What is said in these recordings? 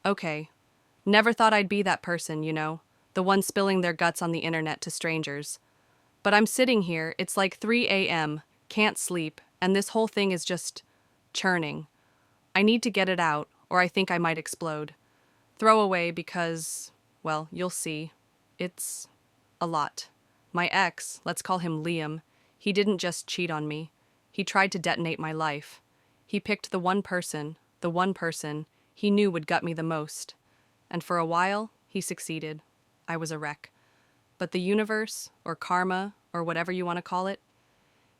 Okay. Never thought I'd be that person, the one spilling their guts on the internet to strangers. But I'm sitting here, it's like 3 a.m., can't sleep, and this whole thing is just churning. I need to get it out, or I think I might explode. Throw away because, well, you'll see. It's a lot. My ex, let's call him Liam, he didn't just cheat on me. He tried to detonate my life. He picked the one person he knew would gut me the most. And for a while, he succeeded. I was a wreck. But the universe, or karma, or whatever you want to call it,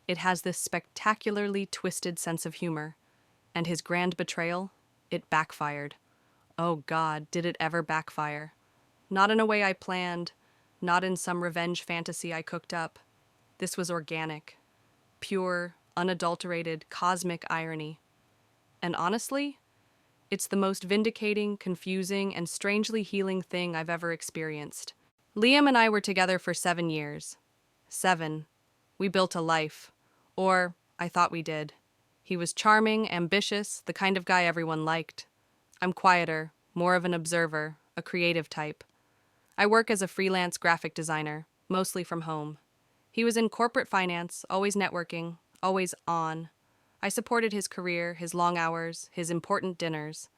it has this spectacularly twisted sense of humor. And his grand betrayal, it backfired. Oh God, did it ever backfire. Not in a way I planned, not in some revenge fantasy I cooked up. This was organic, pure, unadulterated, cosmic irony. And honestly, it's the most vindicating, confusing, and strangely healing thing I've ever experienced. Liam and I were together for 7 years. 7. We built a life. Or, I thought we did. He was charming, ambitious, the kind of guy everyone liked. I'm quieter, more of an observer, a creative type. I work as a freelance graphic designer, mostly from home. He was in corporate finance, always networking, always on. I supported his career, his long hours, his important dinners.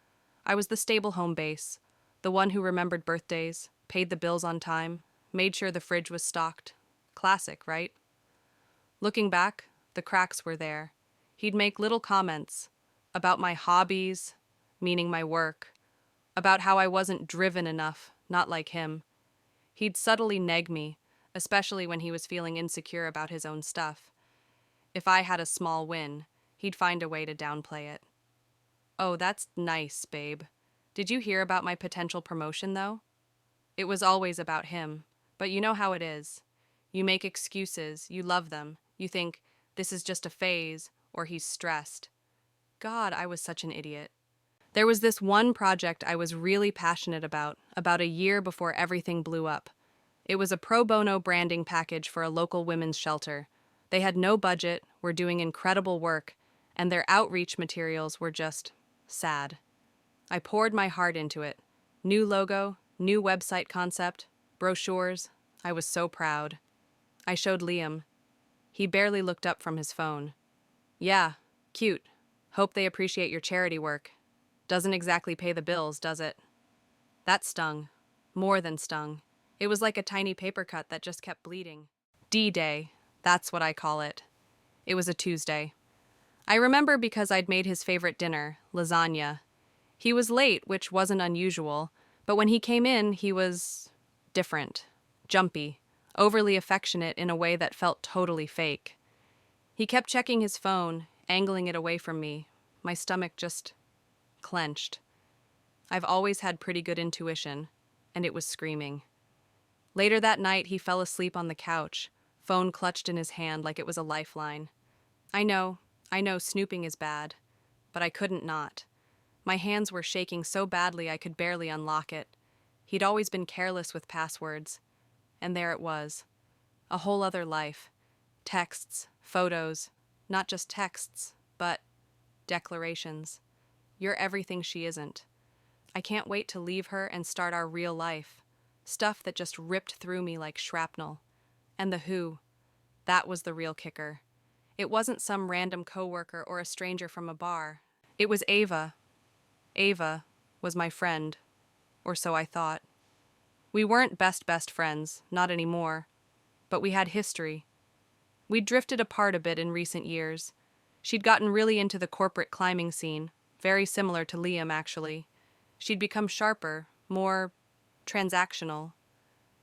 I was the stable home base, the one who remembered birthdays, paid the bills on time, made sure the fridge was stocked. Classic, right? Looking back, the cracks were there. He'd make little comments about my hobbies, meaning my work, about how I wasn't driven enough, not like him. He'd subtly neg me, especially when he was feeling insecure about his own stuff. If I had a small win, he'd find a way to downplay it. Oh, that's nice, babe. Did you hear about my potential promotion, though? It was always about him, but you know how it is. You make excuses, you love them, you think, this is just a phase, or he's stressed. God, I was such an idiot. There was this one project I was really passionate about a year before everything blew up. It was a pro bono branding package for a local women's shelter. They had no budget, were doing incredible work, and their outreach materials were just sad. I poured my heart into it. New logo, new website concept, brochures. I was so proud. I showed Liam. He barely looked up from his phone. Yeah, cute. Hope they appreciate your charity work. Doesn't exactly pay the bills, does it? That stung. More than stung. It was like a tiny paper cut that just kept bleeding. D-Day. That's what I call it. It was a Tuesday. I remember because I'd made his favorite dinner, lasagna. He was late, which wasn't unusual, but when he came in, he was different, jumpy, overly affectionate in a way that felt totally fake. He kept checking his phone, angling it away from me. My stomach just clenched. I've always had pretty good intuition, and it was screaming. Later that night, he fell asleep on the couch, phone clutched in his hand like it was a lifeline. I know, snooping is bad, but I couldn't not. My hands were shaking so badly I could barely unlock it. He'd always been careless with passwords. And there it was. A whole other life. Texts, photos, not just texts, but declarations. You're everything she isn't. I can't wait to leave her and start our real life. Stuff that just ripped through me like shrapnel. And the who. That was the real kicker. It wasn't some random coworker or a stranger from a bar. It was Ava. Ava was my friend, or so I thought. We weren't best friends, not anymore, but we had history. We'd drifted apart a bit in recent years. She'd gotten really into the corporate climbing scene, very similar to Liam, actually. She'd become sharper, more transactional,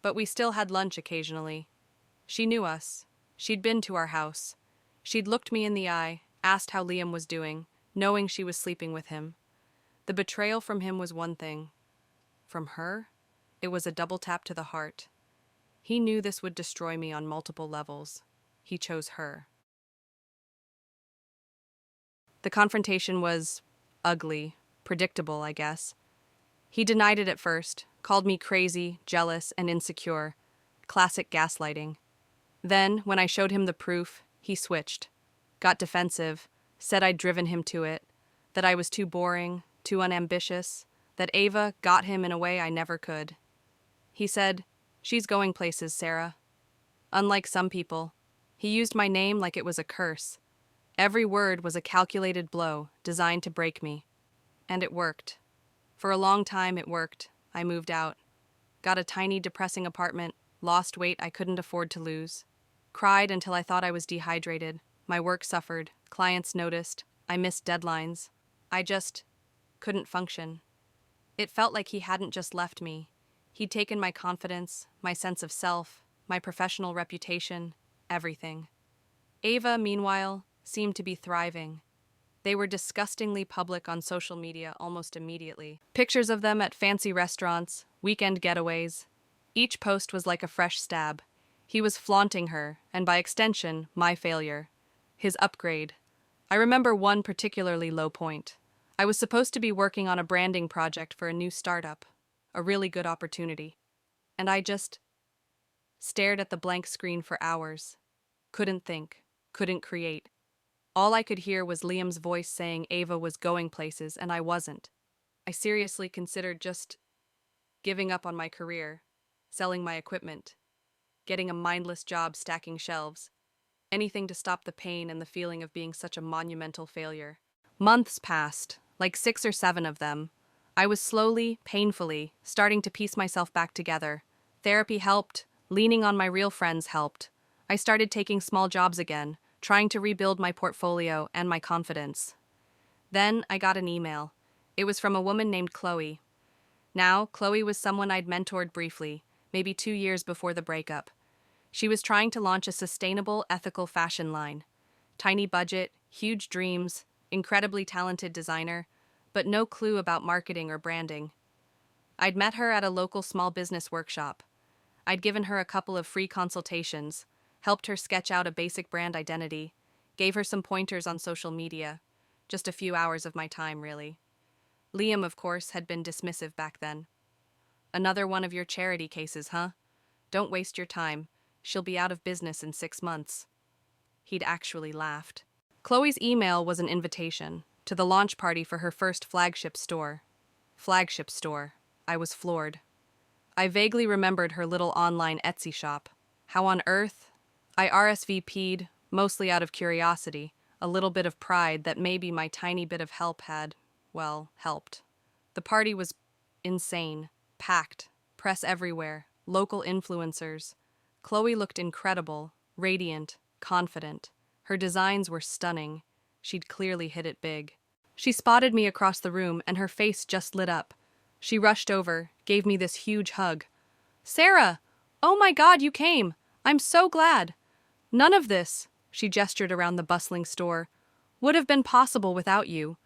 but we still had lunch occasionally. She knew us. She'd been to our house. She'd looked me in the eye, asked how Liam was doing, knowing she was sleeping with him. The betrayal from him was one thing. From her, it was a double tap to the heart. He knew this would destroy me on multiple levels. He chose her. The confrontation was ugly, predictable, I guess. He denied it at first, called me crazy, jealous, and insecure. Classic gaslighting. Then, when I showed him the proof, he switched. Got defensive, said I'd driven him to it, that I was too boring, too unambitious, that Ava got him in a way I never could. He said, "She's going places, Sarah." Unlike some people, he used my name like it was a curse. Every word was a calculated blow designed to break me. And it worked. For a long time, it worked. I moved out. Got a tiny, depressing apartment, lost weight I couldn't afford to lose. Cried until I thought I was dehydrated. My work suffered. Clients noticed. I missed deadlines. I just couldn't function. It felt like he hadn't just left me. He'd taken my confidence, my sense of self, my professional reputation, everything. Ava, meanwhile, seemed to be thriving. They were disgustingly public on social media almost immediately. Pictures of them at fancy restaurants, weekend getaways. Each post was like a fresh stab. He was flaunting her, and by extension, my failure. His upgrade. I remember one particularly low point. I was supposed to be working on a branding project for a new startup, a really good opportunity. And I just stared at the blank screen for hours. Couldn't think, couldn't create. All I could hear was Liam's voice saying Ava was going places, and I wasn't. I seriously considered just giving up on my career, selling my equipment, getting a mindless job stacking shelves, anything to stop the pain and the feeling of being such a monumental failure. Months passed, like 6 or 7 of them. I was slowly, painfully, starting to piece myself back together. Therapy helped, leaning on my real friends helped. I started taking small jobs again, trying to rebuild my portfolio and my confidence. Then I got an email. It was from a woman named Chloe. Now, Chloe was someone I'd mentored briefly, maybe 2 years before the breakup. She was trying to launch a sustainable, ethical fashion line. Tiny budget, huge dreams, incredibly talented designer, but no clue about marketing or branding. I'd met her at a local small business workshop. I'd given her a couple of free consultations, helped her sketch out a basic brand identity, gave her some pointers on social media. Just a few hours of my time, really. Liam, of course, had been dismissive back then. "Another one of your charity cases, huh? Don't waste your time. She'll be out of business in 6 months." He'd actually laughed. Chloe's email was an invitation to the launch party for her first flagship store. Flagship store. I was floored. I vaguely remembered her little online Etsy shop. How on earth? I RSVP'd, mostly out of curiosity, a little bit of pride that maybe my tiny bit of help had, well, helped. The party was insane, packed, press everywhere, local influencers. Chloe looked incredible, radiant, confident. Her designs were stunning. She'd clearly hit it big. She spotted me across the room and her face just lit up. She rushed over, gave me this huge hug. "Sarah! Oh my God, you came! I'm so glad! None of this," she gestured around the bustling store, "would have been possible without you.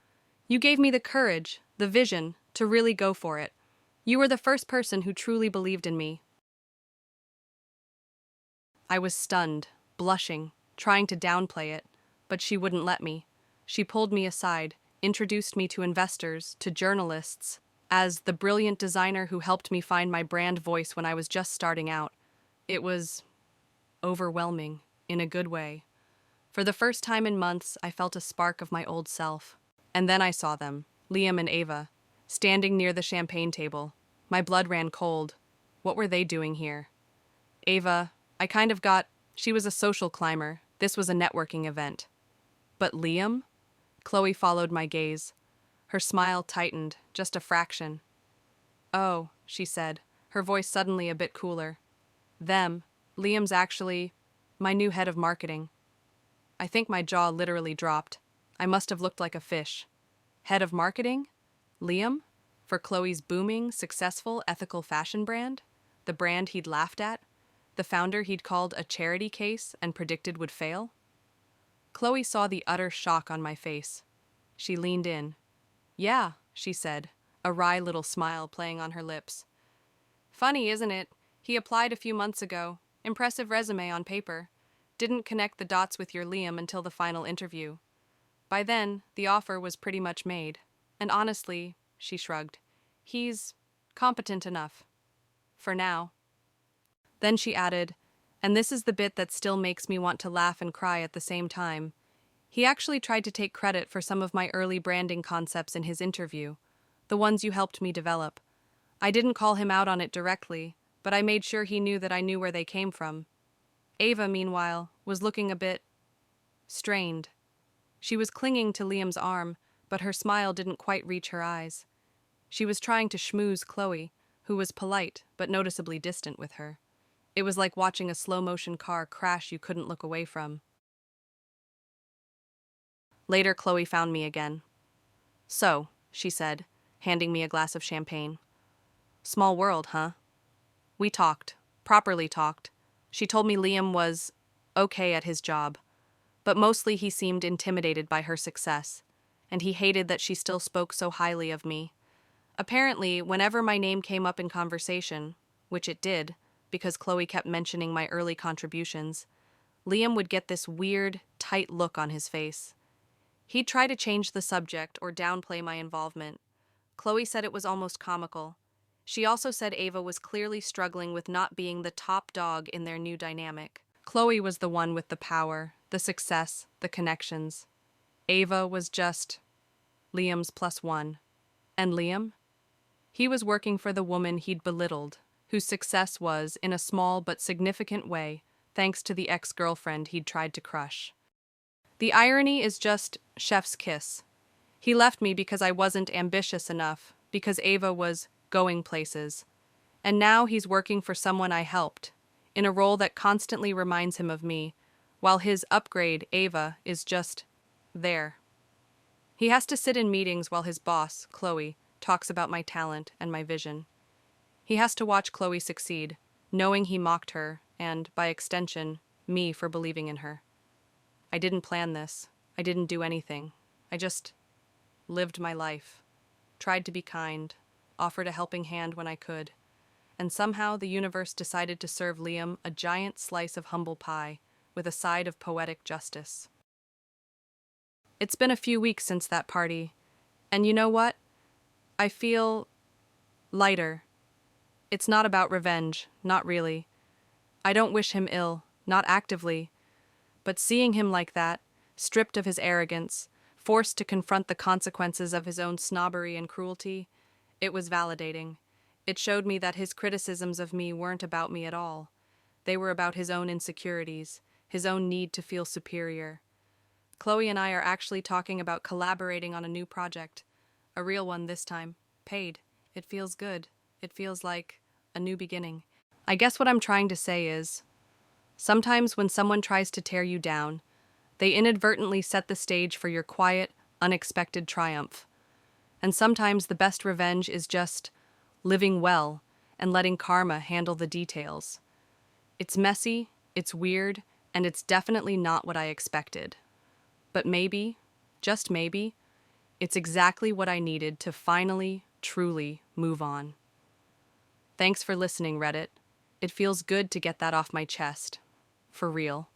You gave me the courage, the vision, to really go for it. You were the first person who truly believed in me." I was stunned, blushing, trying to downplay it, but she wouldn't let me. She pulled me aside, introduced me to investors, to journalists, as the brilliant designer who helped me find my brand voice when I was just starting out. It was overwhelming, in a good way. For the first time in months, I felt a spark of my old self. And then I saw them, Liam and Ava, standing near the champagne table. My blood ran cold. What were they doing here? Ava, she was a social climber. This was a networking event. But Liam? Chloe followed my gaze. Her smile tightened, just a fraction. "Oh," she said, her voice suddenly a bit cooler. Liam's actually my new head of marketing." I think my jaw literally dropped. I must have looked like a fish. Head of marketing? Liam? For Chloe's booming, successful, ethical fashion brand? The brand he'd laughed at? The founder he'd called a charity case and predicted would fail? Chloe saw the utter shock on my face. She leaned in. "Yeah," she said, a wry little smile playing on her lips. "Funny, isn't it? He applied a few months ago. Impressive resume on paper. Didn't connect the dots with your Liam until the final interview. By then, the offer was pretty much made. And honestly," she shrugged, "he's competent enough. For now." Then she added, and this is the bit that still makes me want to laugh and cry at the same time, "He actually tried to take credit for some of my early branding concepts in his interview. the ones you helped me develop. I didn't call him out on it directly, but I made sure he knew that I knew where they came from. Ava, meanwhile, was looking a bit strained. She was clinging to Liam's arm, but her smile didn't quite reach her eyes. She was trying to schmooze Chloe, who was polite but noticeably distant with her. It was like watching a slow-motion car crash you couldn't look away from. Later, Chloe found me again. "So," she said, handing me a glass of champagne. "Small world, huh?" We talked, properly talked. She told me Liam was okay at his job, but mostly he seemed intimidated by her success, and he hated that she still spoke so highly of me. Apparently, whenever my name came up in conversation, which it did, because Chloe kept mentioning my early contributions, Liam would get this weird, tight look on his face. He'd try to change the subject or downplay my involvement. Chloe said it was almost comical. She also said Ava was clearly struggling with not being the top dog in their new dynamic. Chloe was the one with the power, the success, the connections. Ava was just Liam's plus one. And Liam? He was working for the woman he'd belittled, whose success was, in a small but significant way, thanks to the ex-girlfriend he'd tried to crush. The irony is just chef's kiss. He left me because I wasn't ambitious enough, because Ava was going places. And now he's working for someone I helped, in a role that constantly reminds him of me, while his upgrade, Ava, is just there. He has to sit in meetings while his boss, Chloe, talks about my talent and my vision. He has to watch Chloe succeed, knowing he mocked her, and, by extension, me for believing in her. I didn't plan this. I didn't do anything. I just lived my life, tried to be kind, offered a helping hand when I could, and somehow the universe decided to serve Liam a giant slice of humble pie with a side of poetic justice. It's been a few weeks since that party, and you know what? I feel lighter. It's not about revenge, not really. I don't wish him ill, not actively, but seeing him like that, stripped of his arrogance, forced to confront the consequences of his own snobbery and cruelty, it was validating. It showed me that his criticisms of me weren't about me at all. They were about his own insecurities, his own need to feel superior. Chloe and I are actually talking about collaborating on a new project. A real one this time. Paid. It feels good. It feels like a new beginning. I guess what I'm trying to say is, sometimes when someone tries to tear you down, they inadvertently set the stage for your quiet, unexpected triumph. And sometimes the best revenge is just living well and letting karma handle the details. It's messy, it's weird, and it's definitely not what I expected. But maybe, just maybe, it's exactly what I needed to finally, truly move on. Thanks for listening, Reddit. It feels good to get that off my chest. For real.